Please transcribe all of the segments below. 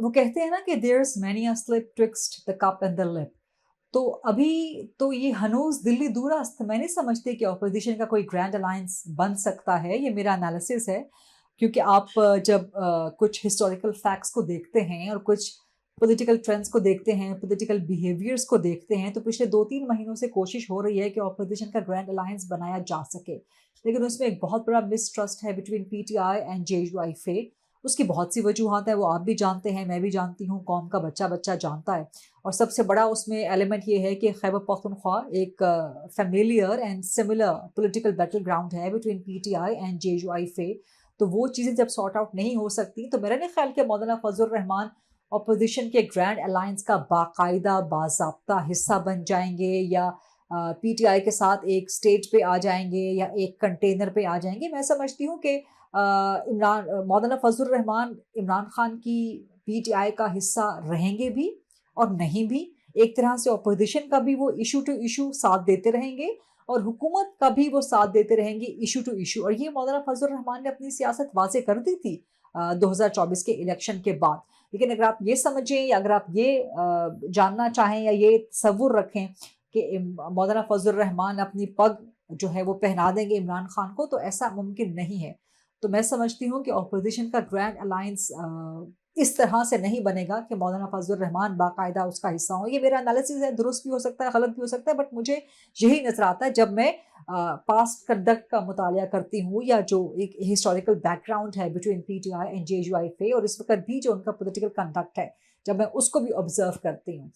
वो कहते हैं ना कि there's many a slip twixt the cup and the lip. तो अभी तो ये हनूज दिल्ली दूर अस्त, मैं नहीं समझती कि ऑपोजिशन का कोई ग्रैंड अलायंस बन सकता है। ये मेरा एनालिसिस है, क्योंकि आप जब कुछ हिस्टोरिकल फैक्ट्स को देखते हैं और कुछ पॉलिटिकल ट्रेंड्स को देखते हैं, पॉलिटिकल बिहेवियर्स को देखते हैं, तो पिछले 2-3 महीनों से कोशिश हो रही है कि ऑपोजिशन का ग्रैंड अलायंस बनाया जा सके, लेकिन उसमें एक बहुत बड़ा मिसट्रस्ट है बिटवीन पीटीआई एंड जेयूआईफे। उसकी बहुत सी वजूहत है, वो आप भी जानते हैं, मैं भी जानती हूँ, कौम का बच्चा बच्चा जानता है। और सबसे बड़ा उसमें एलिमेंट ये है कि खैबर पख्तूनख्वा एक familiar and similar political battle ground है बिटवीन पीटीआई एंड जेयूआईफे। तो वो चीज़ें जब सॉर्ट आउट नहीं हो सकती, तो मेरा नहीं ख्याल कि मौलाना फजल रहमान अपोजिशन के ग्रैंड अलायंस का बाकायदा बाज़ाब्ता हिस्सा बन जाएंगे, या पीटीआई के साथ एक स्टेज पे आ जाएंगे, या एक कंटेनर पे आ जाएंगे। मैं समझती हूँ कि मौलाना फजल रहमान इमरान खान की पीटीआई का हिस्सा रहेंगे भी और नहीं भी। एक तरह से अपोजिशन का भी वो इशू टू इशू साथ देते रहेंगे, और हुकूमत का भी वो साथ देते रहेंगे इशू टू इशू। और ये मौलाना फजल रहमान ने अपनी सियासत वाजे कर दी थी 2024 के इलेक्शन के बाद। लेकिन अगर आप ये समझें, या अगर आप ये जानना चाहें, या ये तसव्वुर रखें कि मौलाना फजल रहमान अपनी पग जो है वो पहना देंगे इमरान खान को, तो ऐसा मुमकिन नहीं है। तो मैं समझती हूँ कि अपोजिशन का ग्रैंड अलायंस इस तरह से नहीं बनेगा कि मौलाना फजल रहमान बाकायदा उसका हिस्सा हो। ये मेरा एनालिसिस है, दुरुस्त भी हो सकता है, गलत भी हो सकता है, बट मुझे यही नजर आता है जब मैं पास्ट कंडक्ट का मुतालिया करती हूँ, या जो एक हिस्टोरिकल बैकग्राउंड है बिटवीन पीटीआई एंड जेयूआईफे, और इस वक्त भी जो उनका पॉलिटिकल कंडक्ट है, जब मैं उसको भी ऑब्जर्व करती हूँ।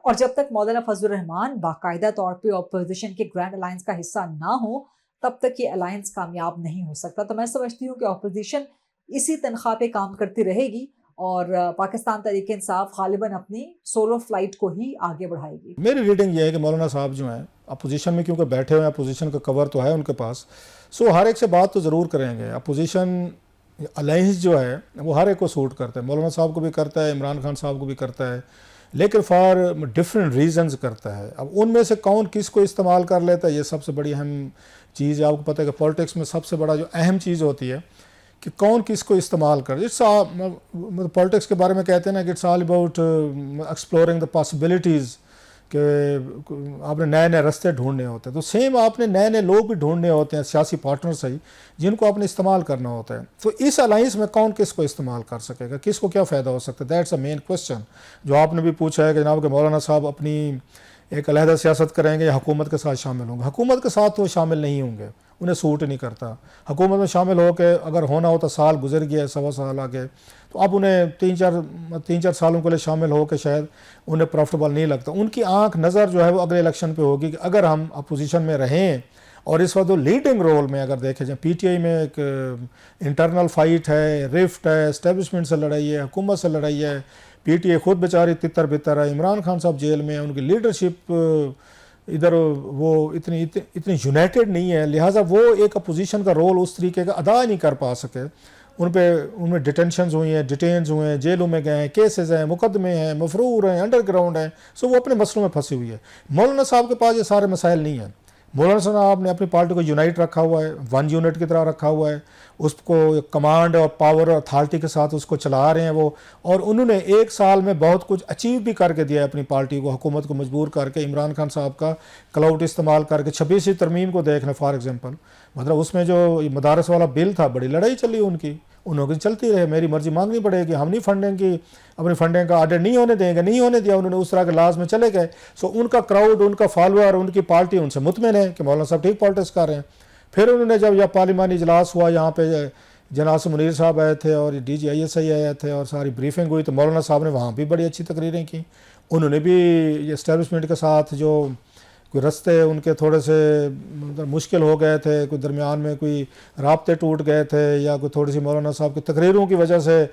और जब तक मौलाना फजल रहमान बाकायदा तौर पे अपोजिशन के ग्रैंड अलायंस का हिस्सा ना हो, तब तक ये अलायंस कामयाब नहीं हो सकता। तो मैं समझती हूँ कि अपोजिशन इसी तनख्वाह पे काम करती रहेगी, और पाकिस्तान तहरीक इंसाफ गालिबन अपनी सोलो फ्लाइट को ही आगे बढ़ाएगी। मेरी रीडिंग ये है कि मौलाना साहब जो हैं अपोजिशन में, क्योंकि बैठे हुए हैं, अपोजिशन का कवर तो है उनके पास, सो हर एक से बात तो ज़रूर करेंगे। अपोजिशन अलायंस जो है वो हर एक को सूट करता है, मौलाना साहब को भी करता है, इमरान खान साहब को भी करता है, लेकिन फॉर डिफरेंट रीजंस करता है। अब उनमें से कौन किसको इस्तेमाल कर लेता है, ये सबसे बड़ी अहम चीज़ है। आपको पता है कि पॉलिटिक्स में सबसे बड़ा जो अहम चीज़ होती है कि कौन किसको इस्तेमाल कर। इट्स मतलब पॉलिटिक्स के बारे में कहते हैं ना कि it's all about exploring the possibilities, कि आपने नए नए रास्ते ढूंढने होते हैं। तो सेम आपने नए नए लोग भी ढूंढने होते हैं, सियासी पार्टनर सही, जिनको आपने इस्तेमाल करना होता है। तो इस अलाइंस में कौन किसको इस्तेमाल कर सकेगा, किसको क्या फ़ायदा हो सकता है, दैट्स अ मेन क्वेश्चन जो आपने भी पूछा है कि जनाब के मौलाना साहब अपनी एक अलहदा सियासत करेंगे या हुकूमत के साथ शामिल होंगे। हुकूमत के साथ तो शामिल नहीं होंगे, उन्हें सूट नहीं करता। हुकूमत में शामिल हो के अगर होना हो तो साल गुजर गया, 1.25 साल आगे, तो अब उन्हें 3-4 सालों के लिए शामिल हो के शायद उन्हें प्रॉफिटेबल नहीं लगता। उनकी आंख नज़र जो है वो अगले इलेक्शन पे होगी कि अगर हम अपोजिशन में रहें, और इस वक्त वो लीडिंग रोल में अगर देखें जाए, पीटीआई में एक इंटरनल फाइट है, रिफ्ट है, एस्टेब्लिशमेंट से लड़ाई है, हुकूमत से लड़ाई है, पीटीआई खुद बेचारी तितर बितर है, इमरान खान साहब जेल में है, उनकी लीडरशिप इधर वो इतनी यूनाइटेड नहीं है, लिहाजा वो एक अपोजिशन का रोल उस तरीके का अदा नहीं कर पा सके। उनमें डिटेंशंस हुई हैं, डिटेन्स हुए हैं, जेलों में गए हैं, केसेस हैं, मुकदमे हैं, मफरूर हैं, अंडरग्राउंड हैं, सो वो अपने मसलों में फंसी हुई है। मौलाना साहब के पास ये सारे मसाइल नहीं हैं। मौलाना साहब ने अपनी पार्टी को यूनाइट रखा हुआ है, वन यूनिट की तरह रखा हुआ है, उसको कमांड और पावर और अथॉरिटी के साथ उसको चला रहे हैं वो। और उन्होंने 1 साल में बहुत कुछ अचीव भी करके दिया है अपनी पार्टी को, हुकूमत को मजबूर करके। इमरान खान साहब का क्लाउड इस्तेमाल करके 26वीं तरमीम को देख लें फॉर एग्जांपल, मतलब उसमें जो मदारस वाला बिल था, बड़ी लड़ाई चली उनकी, उन्होंने चलती रहे, मेरी मर्जी मांगनी पड़ेगी, हम नहीं फंडिंग की, अपनी फंडिंग का ऑर्डर नहीं होने देंगे, नहीं होने दिया उन्होंने, उस तरह के लाज में चले गए। सो उनका क्राउड, उनका फॉलोअर, उनकी पार्टी उनसे मुतमिन है कि मौलाना साहब ठीक पॉलिटिक्स कर रहे हैं। फिर उन्होंने जब यह पार्लिमानी इजलास हुआ, यहाँ पे जनाब मुनीर साहब आए थे और DGISI आए थे और सारी ब्रीफिंग हुई, तो मौलाना साहब ने वहाँ भी बड़ी अच्छी तकरीरें की। उन्होंने भी इस्टेब्लिशमेंट के साथ जो कोई रास्ते उनके थोड़े से मतलब मुश्किल हो गए थे, कोई दरमियान में कोई राब्ते टूट गए थे, या कोई थोड़ी सी मौलाना साहब की तकरीरों की वजह से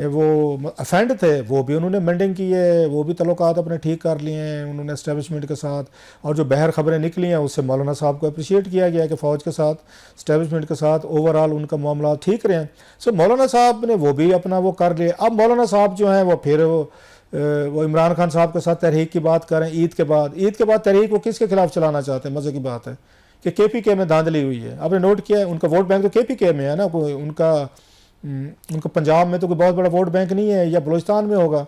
वो अफेंड थे, वो भी उन्होंने मेंडिंग की है, वो भी तल्लुकात अपने ठीक कर लिए हैं उन्होंने इस्टेब्लिशमेंट के साथ। और जो बहर ख़बरें निकली हैं उससे मौलाना साहब को अप्रिशिएट किया गया कि फ़ौज के साथ, इस्टेब्लिशमेंट के साथ ओवरऑल उनका मामला ठीक रहे हैं। सो मौलाना साहब ने वो भी अपना वो कर लिया। अब मौलाना साहब जो हैं वो फिर वो इमरान खान साहब के साथ तहरीक की बात करें ईद के बाद तहरीक वो किसके खिलाफ चलाना चाहते हैं। मज़े की बात है कि KPK में धांधली हुई है, आपने नोट किया है, उनका वोट बैंक तो KPK में है ना, कोई उनका उनका पंजाब में तो कोई बहुत बड़ा वोट बैंक नहीं है, या बलूचिस्तान में होगा।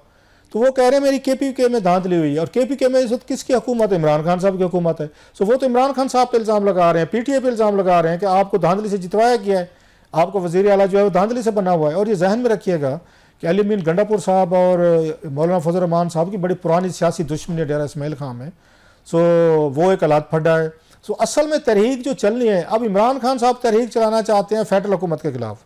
तो वो कह रहे हैं मेरी KPK में धांधली हुई है, और KPK में इस वक्त किसकी हुकूमत है? इमरान खान साहब की हुकूमत है। सो वो तो इमरान खान साहब पे इल्ज़ाम लगा रहे हैं, PTI पे इल्ज़ाम लगा रहे हैं कि आपको धांधली से जितवाया गया है, आपको वज़ीर आला जो है वो धांधली से बना हुआ है। और ये जहन में रखिएगा कि अली अमीन गंडापुर साहब और मौलाना फजल रहमान साहब की बड़ी पुरानी सियासी दुश्मनी डेरा इस्माइल खान में। सो वो एक हालात फड्डा है। सो असल में तहरीक जो चलनी है, अब इमरान खान साहब तहरीक चलाना चाहते हैं फेडरल हुकूमत के खिलाफ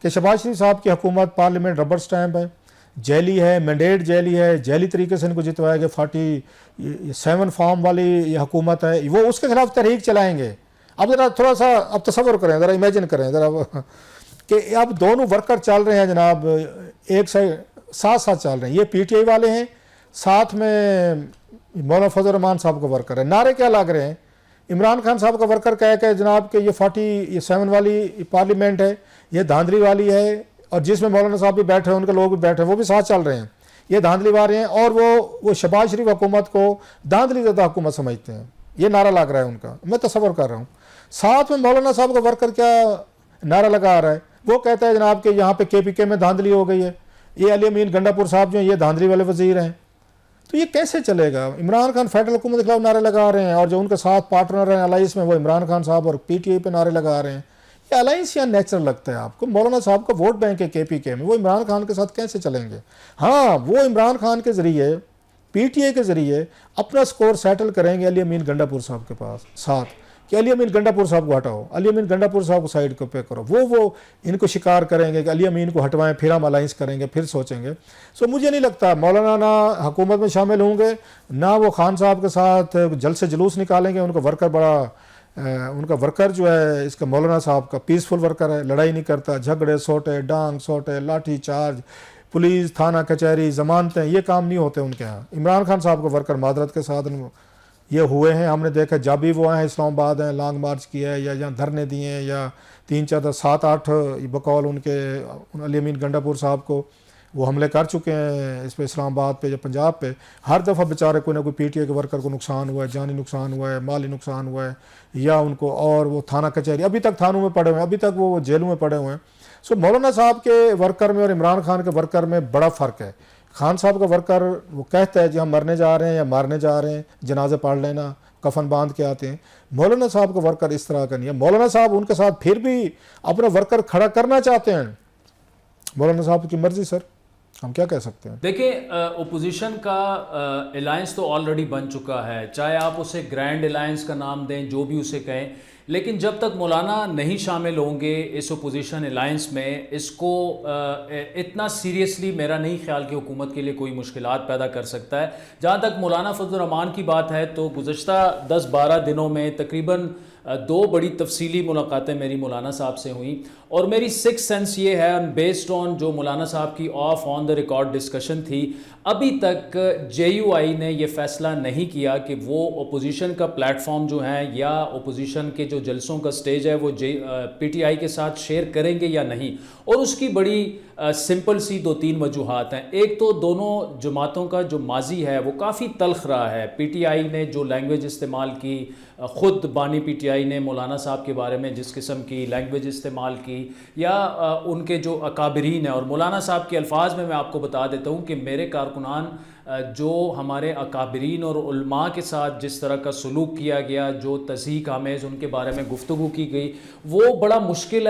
कि शहबाज शरीफ साहब की हुकूमत पार्लियामेंट रबर स्टैम्प है, जैली है, मैंडेट जैली है, जैली तरीके से इनको जितवाया गया, 47 फॉर्म वाली ये हुकूमत है, वो उसके खिलाफ तहरीक चलाएंगे। अब ज़रा थोड़ा सा अब तसव्वुर करें, ज़रा इमेजिन करें ज़रा कि अब दोनों वर्कर चल रहे हैं जनाब, एक साइड साथ साथ चल रहे हैं। ये PTI वाले हैं, साथ में मौलाना फजल रहमान साहब का वर्कर है। नारे क्या लग रहे हैं? इमरान खान साहब का वर्कर कह के जनाब कि ये 47 वाली पार्लियामेंट है, ये धांधली वाली है, और जिसमें मौलाना साहब भी बैठे हैं, उनके लोग भी बैठे हैं, वो भी साथ चल रहे हैं, ये धांधली वाले हैं, और वो शहबाज शरीफ हुकूमत को धांधली ज़्यादा हुकूमत समझते हैं। ये नारा लग रहा है उनका, मैं तसव्वुर कर रहा हूँ। साथ में मौलाना साहब का वर्कर क्या नारा लगा रहा है? वो कहता है जनाब कि यहाँ पे KPK में धांधली हो गई है, ये अली अमीन गंडापुर साहब जो हैं ये धांधली वाले वजीर हैं। तो ये कैसे चलेगा? इमरान खान फेडरल हुकूमत के खिलाफ नारे लगा रहे हैं, और जो उनके साथ पार्टनर हैं अलाइंस में वो इमरान खान साहब और PTI पे नारे लगा रहे हैं। ये अलाइंस या नेचुरल लगता है आपको? मौलाना साहब का वोट बैंक है KPK में, वो इमरान खान के साथ कैसे चलेंगे? हाँ, वो इमरान खान के ज़रिए, PTI के ज़रिए अपना स्कोर सेटल करेंगे अली अमीन गंडापुर साहब के पास साथ, कि अली अमीन गंडापुर साहब को हटाओ, अली अमीन गंडापुर साहब को साइड पे करो। वो इनको शिकार करेंगे कि अली अमीन को हटवाएं, फिर हम अलाइंस करेंगे, फिर सोचेंगे। सो मुझे नहीं लगता मौलाना ना हुकूमत में शामिल होंगे, ना वो खान साहब के साथ जल्द से जुलूस निकालेंगे। उनका वर्कर उनका वर्कर जो है इसका मौलाना साहब का पीसफुल वर्कर है, लड़ाई नहीं करता, झगड़े सोटे, डांग सोटे, लाठी चार्ज, पुलिस, थाना, कचहरी, जमानतें, ये काम नहीं होते उनके यहाँ। इमरान खान साहब के वर्कर मादरत के साथ ये हुए हैं, हमने देखा। जब भी वो आए हैं इस्लामाबाद हैं, लॉन्ग मार्च किया है, या यहाँ धरने दिए हैं, या 3-4-7-8 बकौल उनके अली अमीन गंडापुर साहब को वो हमले कर चुके हैं इस पे, इस्लामाबाद पे या पंजाब पे। हर दफ़ा बेचारे कोई ना कोई PTI के वर्कर को नुकसान हुआ है, जानी नुकसान हुआ है, माली नुकसान हुआ है, या उनको, और वो थाना कचहरी अभी तक थानों में पड़े हुए हैं, अभी तक वो जेलों में पड़े हुए हैं। सो मौलाना साहब के वर्कर में और इमरान खान के वर्कर में बड़ा फ़र्क है। खान साहब का वर्कर वो कहता है जी हम मरने जा रहे हैं या मारने जा रहे हैं, जनाजे पढ़ लेना, कफन बांध के आते हैं। मौलाना साहब का वर्कर इस तरह का नहीं है। मौलाना साहब उनके साथ फिर भी अपना वर्कर खड़ा करना चाहते हैं। मौलाना साहब की मर्जी सर, हम क्या कह सकते हैं। देखिए, ओपोजिशन का अलायंस तो ऑलरेडी बन चुका है, चाहे आप उसे ग्रैंड अलायंस का नाम दें, जो भी उसे कहें, लेकिन जब तक मौलाना नहीं शामिल होंगे इस ओपोजिशन अलायंस में, इसको इतना सीरियसली मेरा नहीं ख्याल कि हुकूमत के लिए कोई मुश्किलात पैदा कर सकता है। जहाँ तक मौलाना फजल रहमान की बात है, तो गुज़श्ता 10-12 दिनों में तकरीबन 2 बड़ी तफसीली मुलाकातें मेरी मौलाना साहब से हुई, और मेरी सिक्स सेंस ये है, बेस्ड ऑन जो मौलाना साहब की ऑन द रिकॉर्ड डिस्कशन थी, अभी तक JUI ने ये फ़ैसला नहीं किया कि वो ओपोजिशन का प्लेटफॉर्म जो है या ओपोजिशन के जो जलसों का स्टेज है वो PTI के साथ शेयर करेंगे या नहीं। और उसकी बड़ी सिंपल सी 2-3 वजूहात हैं। एक तो दोनों जमातों का जो माजी है वो काफ़ी तल्ख रहा है। PTI ने जो लैंग्वेज इस्तेमाल की, ख़ुद बानी PTI ने मौलाना साहब के बारे में जिस किस्म की लैंग्वेज इस्तेमाल की, या उनके जो अकाबरीन है, और मौलाना साहब के अल्फाज में मैं आपको बता देता हूँ कि मेरे कारकुनान जो हमारे अकाबरीन और उलमा के साथ जिस तरह का सलूक किया गया, जो तज़हीक आमेज़ उनके बारे में गुफ्तगू की गई, वो बड़ा मुश्किल है